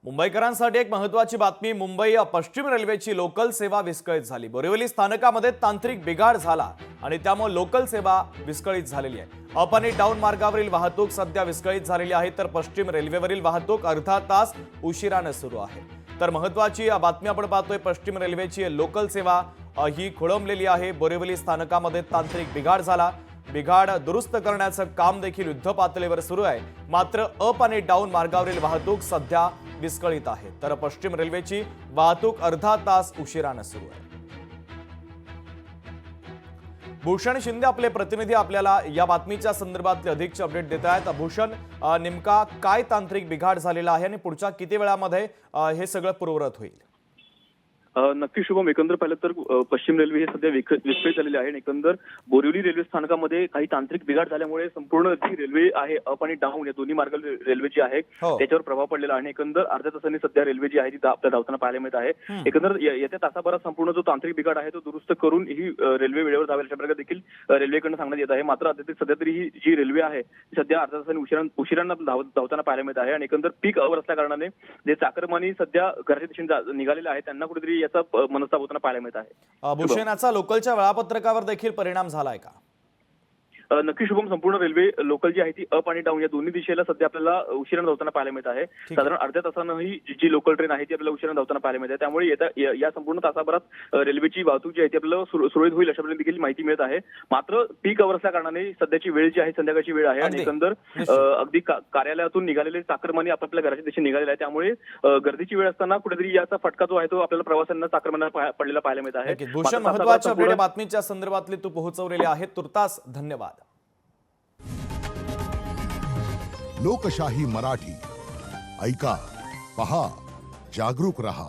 मुंबईकरांसाठी एक महत्त्वाची बातमी. मुंबई पश्चिम रेल्वेची लोकल सेवा विस्कळीत झाली. बोरिवली स्थानकामध्ये तांत्रिक बिघाड झाला आणि त्यामुळे लोकल सेवा विस्कळीत झालेली आहे. अप आणि डाऊन मार्गावरील वाहतूक सध्या विस्कळीत झालेली आहे, तर पश्चिम रेल्वेवरील वाहतूक अर्धा तास उशिराने सुरू आहे. तर महत्त्वाची बातमी आपण पाहतोय, पश्चिम रेल्वेची लोकल सेवा ही खोळंबलेली आहे. बोरिवली स्थानकामध्ये तांत्रिक बिघाड झाला. बिघाड दुरुस्त करण्याचं काम देखील युद्ध पातळीवर सुरू आहे. मात्र अप आणि डाऊन मार्गावरील वाहतूक सध्या विस्कळीत आहे, तर पश्चिम रेल्वेची वाहतूक अर्धा तास उशिराने सुरू आहे. भूषण शिंदे आपले प्रतिनिधी आपल्याला या बातमीच्या संदर्भातले अधिकचे अपडेट देत आहेत. भूषण, नेमका काय तांत्रिक बिघाड झालेला आहे आणि पुढच्या किती वेळामध्ये हे सगळं पूर्ववत होईल? नक्की शुभम, एकंदर पाहिलं तर पश्चिम रेल्वे हे सध्या विस्कळीत झालेली आहे. एकंदर बोरिवली रेल्वे स्थानकामध्ये काही तांत्रिक बिघाड झाल्यामुळे संपूर्ण जी रेल्वे आहे अप आणि डाऊन या दोन्ही मार्ग रेल्वे जी आहे त्याच्यावर प्रभाव पडलेला आहे. एकंदर अर्ध्या तासांनी सध्या रेल्वे जी आहे ती आपल्या धावताना पाहायला मिळत आहे. एकंदर येत्या तासाभरात संपूर्ण जो तांत्रिक बिघाड आहे तो दुरुस्त करून ही रेल्वे वेळेवर धावेल अशा प्रकारे देखील रेल्वेकडून सांगण्यात येत आहे. मात्र सध्या तरी ही जी रेल्वे आहे सध्या अर्ध्या तासांनी उशिरांना धावताना पाहायला मिळत आहे. आणि एकंदर पीक अवर असल्या कारणाने जे चाकरमानी सध्या घरच्या दिशेने निघालेले आहेत त्यांना कुठेतरी याचा मनस्ताप होताना पाहायला मिळत आहे. भूषणाचा लोकलच्या वेळापत्रकावर देखील परिणाम झालाय का? नक्की शुभम, संपूर्ण रेल्वे लोकल जी आहे ती अप आणि डाऊन या दोन्ही दिशेला सध्या आपल्याला उशिराने धावताना पाहायला मिळत आहे. साधारण अर्ध्या तासानं ही जी लोकल ट्रेन आहे ती आपल्याला उशिराने धावताना पाहायला मिळते. त्यामुळे या संपूर्ण तासाभरात रेल्वेची वाहतूक जी आहे ती आपल्याला सुरळीत होईल अशा प्रकारे देखील माहिती मिळत आहे. मात्र पीक अवर असल्या कारणाने सध्याची वेळ जी आहे संध्याकाळची वेळ आहे आणि एकंदर अगदी कार्यालयातून निघालेले चाकरमानी आपल्या घराच्या दिशेने निघालेले आहे. त्यामुळे गर्दीची वेळ असताना कुठेतरी याचा फटका जो आहे तो आपल्याला प्रवाशांना चाकरमान्यांना पडलेला पाहायला मिळत आहे. भूषण, महत्त्वाच्या अपडेट बातमीच्या संदर्भातले तू पोहोचवलेले आहेत, तुर्तास धन्यवाद. लोकशाही मराठी ऐका, पहा, जागरूक रहा.